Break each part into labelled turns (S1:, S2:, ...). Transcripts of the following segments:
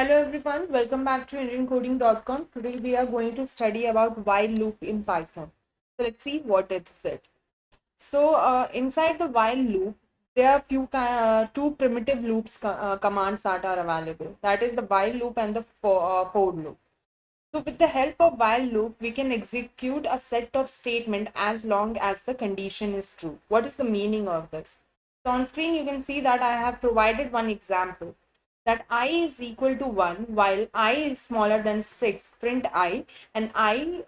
S1: Hello everyone, welcome back to IndianCoding.com. Today we are going to study about while loop in Python. So let's see what it is. Inside the while loop, there are two primitive commands that are available. That is the while loop and the for loop. So with the help of while loop, we can execute a set of statement as long as the condition is true. What is the meaning of this? So on screen, you can see that I have provided one example that I is equal to 1 while I is smaller than 6, print I, and I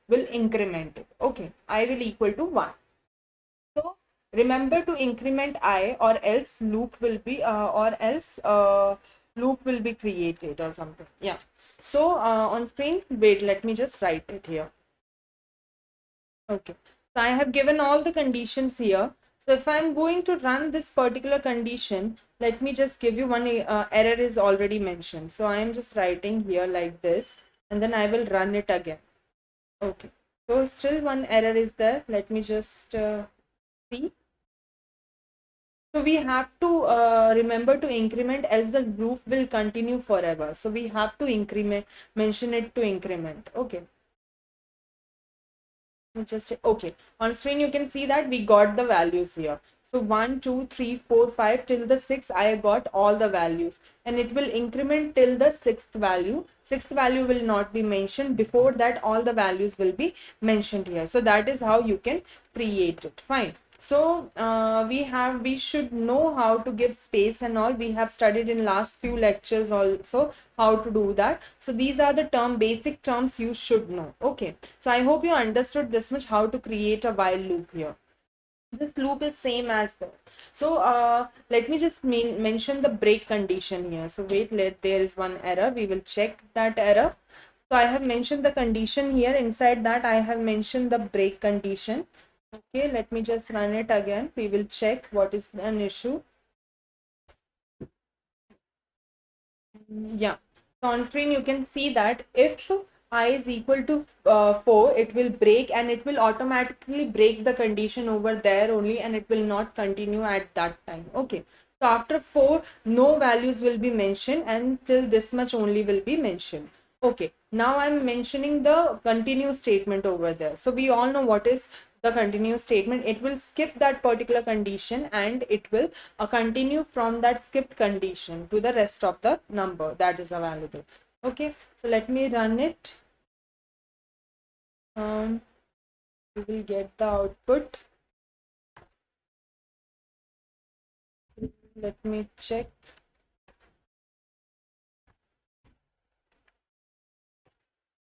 S1: will increment it. Okay, I will equal to 1. So remember to increment I or else loop will be created or something. Yeah. So on screen, wait, let me just write it here. Okay. So I have given all the conditions here. So if I'm going to run this particular condition, let me just give you one error is already mentioned. So I am just writing here like this, and then I will run it again. Okay. So still one error is there. Let me just see. So we have to remember to increment, else the loop will continue forever. So we have to increment, mention it to increment. Okay. Just okay. On screen you can see that we got the values here. So 1, 2, 3, 4, 5 till the 6 I got all the values, and it will increment till the sixth value. Sixth value will not be mentioned. Before that all the values will be mentioned here. So that is how you can create it. Fine. So we should know how to give space and all. We have studied in last few lectures also how to do that. So these are the basic terms you should know. Okay. So I hope you understood this much how to create a while loop here. This loop is same as that. So let me just mention the break condition here. So wait, there is one error. We will check that error. So I have mentioned the condition here. Inside that I have mentioned the break condition. Okay, let me just run it again. We will check what is an issue. Yeah. So on screen you can see that if I is equal to 4, it will break, and it will automatically break the condition over there only, and it will not continue at that time. Okay. So after 4, no values will be mentioned, and till this much only will be mentioned. Okay. Now I'm mentioning the continue statement over there. So we all know what is the continue statement. It will skip that particular condition, and it will continue from that skipped condition to the rest of the number that is available. Okay, so let me run it. We will get the output. Let me check.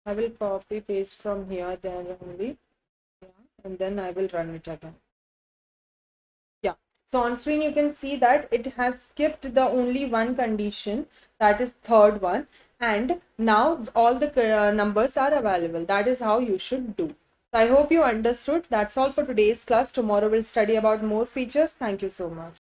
S1: I will copy paste from here there only. Yeah, and then I will run it again. Yeah, so on screen you can see that it has skipped the only one condition, that is third one, and now all the numbers are available. That is how you should do. So I hope you understood. That's all for today's class. Tomorrow we'll study about more features. Thank you so much.